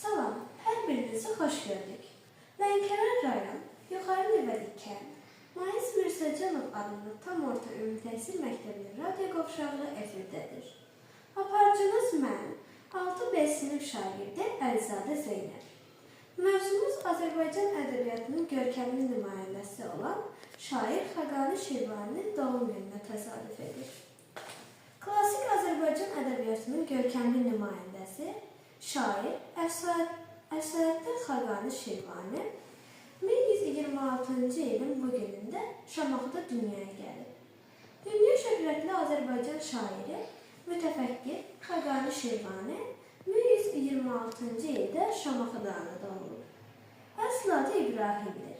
Salam, hər birinizi xoş gördük. Lənkəran rayon Yuxarı Nivəli kənd Mais Mirzəcanov adlı tam orta ümumi təhsil məktəbinin radio qovşaqlı efirdədir. Aparıcınız mən 6B sinif şagirdi Əlizadə Zeynəb. Mövzumuz Azərbaycan ədəbiyyatının görkəmli nümayəndəsi olan şair Xaqani Şirvaninin doğum gününə təsadüf edir. Klassik Azərbaycan ədəbiyyatının görkəmli nümayəndəsi şair Əsədəddin Xaqani Şirvani 1126-cı ilin bu günündə Şamaxıda dünyaya gəlib. Dünya şöhrətli Azərbaycan şairi, mütəfəkkir Xaqani Şirvani 1126-cı ildə Şamaxıda anadan olub. Əsl adı İbrahimdir.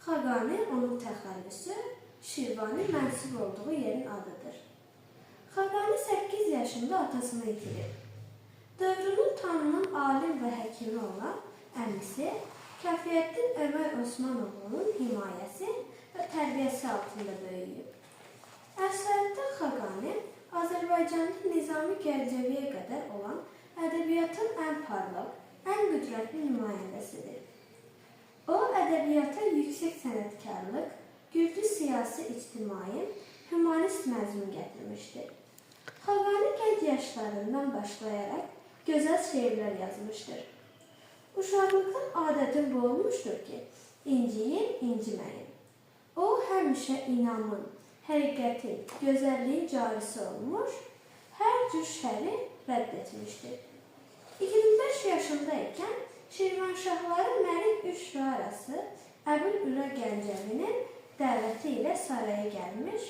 Xaqani onun təxəllüsü, Şirvani mənsub olduğu yerin adıdır. Xaqani 8 yaşında atasını itirir. Dövrünün tanınan alim və həkimi olan əmisi Kəfiyyəddin Ömər Osmanoğlunun himayəsi və tərbiyəsi altında böyüyüb. Əsədəddin Xaqani Azərbaycanda Nizami Gəncəviyə qədər olan ədəbiyyatın ən parlaq, ən qüdrətli nümayəndəsidir. O, ədəbiyyata yüksək sənətkarlıq, güclü siyasi, ictimai, humanist məzmun gətirmişdir. Xaqani gənc yaşlarından başlayaraq gözəl şeirlər yazmışdır. Uşaqlıqdan adətim bu olmuşdur ki, inciyin, inciməyin. O, həmişə inamın, həqiqətin, gözəlliyin carisi olmuş, hər cür şəri rədd etmişdir. 25 yaşındaykən Şirvanşahların Məlik Üşra arası Əbül Üla Gəncəvinin dəvəti ilə saraya gəlmiş,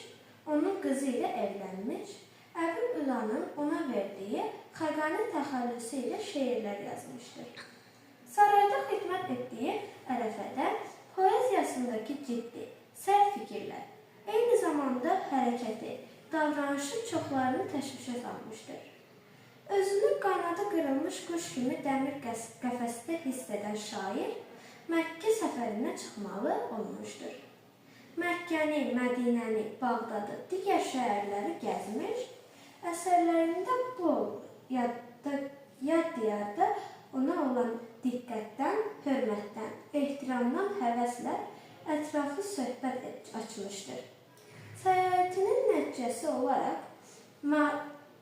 onun qızı ilə evlənmiş, Əbül Ülanın ona verdiyi Xaqani təxəllüsü ilə şeirlər yazmışdır. Sarayda xidmət etdiyi ərəfədə poeziyasındakı ciddi, sərt fikirlər, eyni zamanda hərəkəti, davranışı çoxlarını təşvişə salmışdır. Özünü qanadı qırılmış quş kimi dəmir qəfəsdə hiss edən şair Məkkə səfərinə çıxmalı olmuşdur. Məkkəni, Mədinəni, Bağdadı, digər şəhərləri gəzmiş, əsərlərində bol yad diyarda ona olan diqqətdən, hörmətdən, ehtiramdan həvəslə ətraflı söhbət açmışdır. Səyahətinin nəticəsi olaraq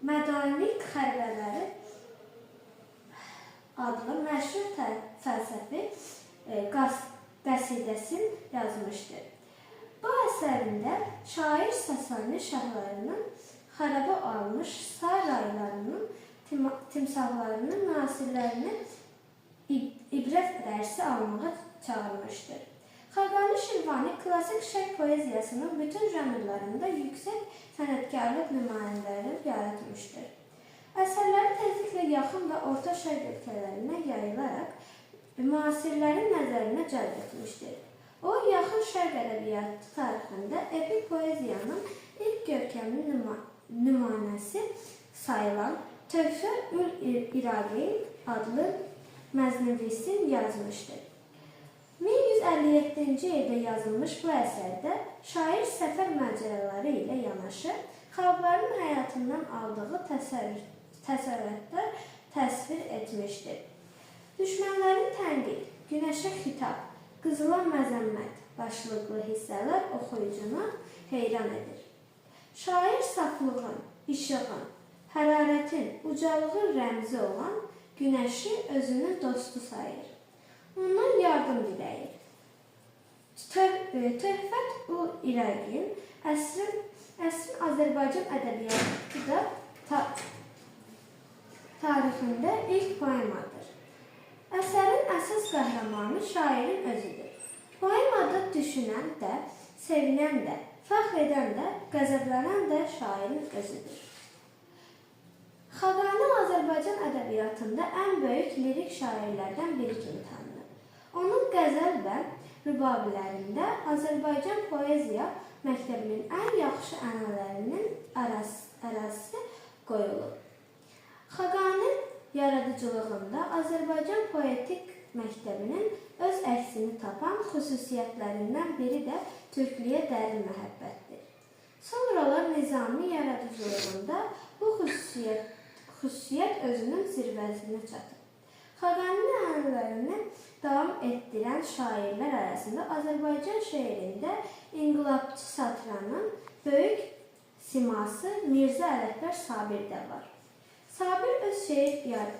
Mədanik Xərbələri adlı məşhur fəlsəfi qəsidəsini yazmışdır. Bu əsərində şair Sasani şahlarının xaraba almış Sar raylarının timsahlarının nasirlərini ibrət dərsi almağa çağırmışdır. Xaqani Şirvani klassik şərq poeziyasının bütün janrlarında yüksək sənətkarlıq nümayəndələri yaratmışdır. Əsərləri tezliklə yaxın və orta şərq ölkələrinə yayılaraq müasirlərin nəzərinə cəlb etmişdir. O, yaxın şərq ədəbiyyatı tarixində epik poeziyanın ilk görkəmli nümunəsi sayılan Töhfə-ül-İraqi adlı məznevisini yazmışdır. 1157-ci ildə yazılmış bu əsərdə şair səfər macəraları ilə yanaşı xalqların həyatından aldığı təsərrüfatlar təsvir etmişdir. Düşmənlərin tənqid, günəşə xitab, qızıla məzəmmət başlıqlı hissələr oxuyucunu heyran edir. Şair saflığın, işığın, hərarətin, ucalığın rəmzi olan günəşi özünün dostu sayır. Ondan yardım diləyir. Töhfət-ül-İraqin əsrin Azərbaycan ədəbiyyatı tarixində ilk poemadır. Əsərin əsas qəhrəmanı şairin özüdür. Poemada düşünən də, sevinən də, fəxr edən də, qəzəblənən də şairin özüdür. Xaqani Azərbaycan ədəbiyyatında ən böyük lirik şairlərdən biri kimi tanınır. Onun qəzəl və rübabilərində Azərbaycan poeziya məktəbinin ən yaxşı ənənələrinin ərazisi qoyulur. Xaqani yaradıcılığında Azərbaycan poetik məktəbinin öz əksini tapan xüsusiyyətlərindən biri də türklüyə dərin məhəbbətdir. Sonralar Nizami yaradıcılığında bu xüsusiyyət özünün zirvəsinə çatır. Xaqani ənənələrini davam etdirən şairlər arasında Azərbaycan şeirində inqilabçı satranın böyük siması Mirzə Ələkbər Sabir də var. Sabir öz şeir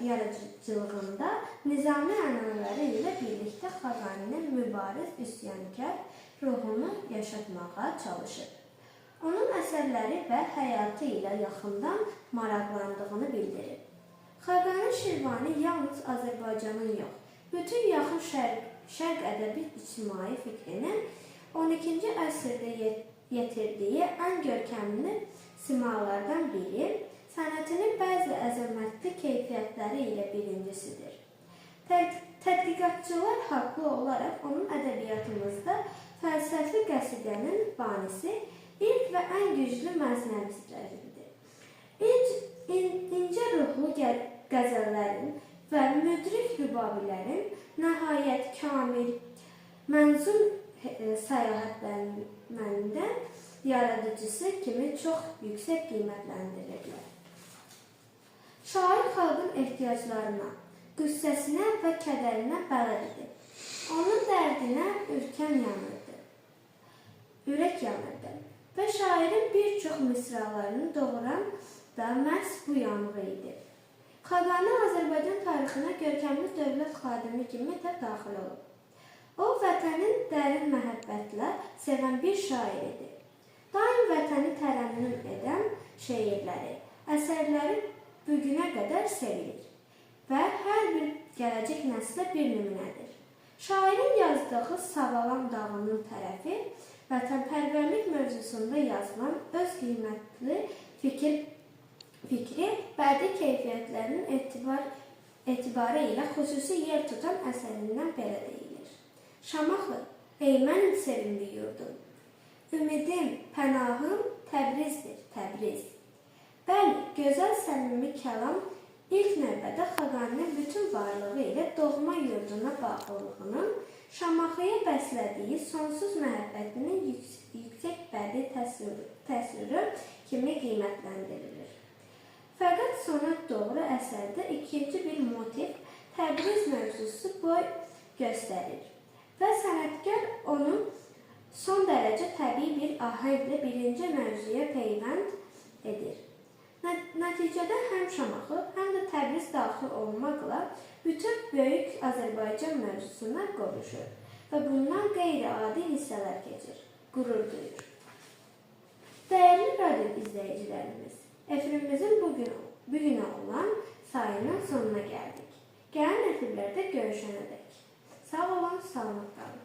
yaradıcılığında Nizami ənənələri ilə birlikdə Xaqaninin mübariz, üsyankar ruhunu yaşatmağa çalışır. Onun əsərləri və həyatı ilə yaxından maraqlandığını bildirir. Xaqani Şirvani yalnız Azərbaycanın yox, bütün yaxın şərq ədəbi ictimai fikrinin 12-ci əsrdə yetirdiyi ən görkəmli simalardan biri, sənətinin bəzi əzəmətli keyfiyyətləri ilə birincisidir. Tədqiqatçılar haqlı olaraq onun ədəbiyyatımızda fəlsəfi qəsidənin banisi, ilk və ən güclü məznəvisləridir. İncə ruhlu qəzəllərin və müdrik rübabilərin nəhayət kamil, mənzum səyahətlərindən yaradıcısı kimi çox yüksək qiymətləndirilir. Şair xalqın ehtiyaclarına, qüssəsinə və kədərinə bələdidir. Onun dərdinə ürək yanırdı və şairin bir çox misralarını doğuran da məhz bu yanğı idi. Xaqani Azərbaycan tarixinə görkəmli dövlət xadimi kimi də daxil olub. O, vətənin dərin məhəbbətlə sevən bir şair idi. Daim vətəni tərənnüm edən şeirləri, əsərləri bugünə qədər sevilir və hər bir gələcək nəslə bir nümunədir. Şairin yazdığı Savalan dağının tərəfi, vətənpərvərlik mövzusunda yazılan öz qiymətli fikri bədii keyfiyyətlərinin etibarı ilə xüsusi yer tutan əsərindən belə deyilir. Şamaxı, ey mənim sevimli yurdum, ümidim, pənahım Təbrizdir, Təbriz. Bəli, gözəl səmimi kəlam ilk növbədə Xaqaninin bütün varlığı ilə doğma yurduna bağlılığının, Şamaxıya bəslədiyi sonsuz məhəbbətinin yüksək bədii təsviri kimi qiymətləndirilir. Fəqət sona doğru əsərdə ikinci bir motiv, Təbriz mövzusu boy göstərir və sənətkar onu son dərəcə təbii bir ahənglə birinci mövzuya peyvənd edir. Nəticədə həm Şamaxı, həm də Təbriz daxil olmaqla bütün böyük Azərbaycan mövzusuna qovuşur və bundan qeyri-adi hissələr keçir, qürur duyur. Dəyərli radio izləyicilərimiz, efrimizin bugünə olan sayının sonuna gəldik. Gələn efirlərdə görüşənədək. Sağ olun, salamat qalın.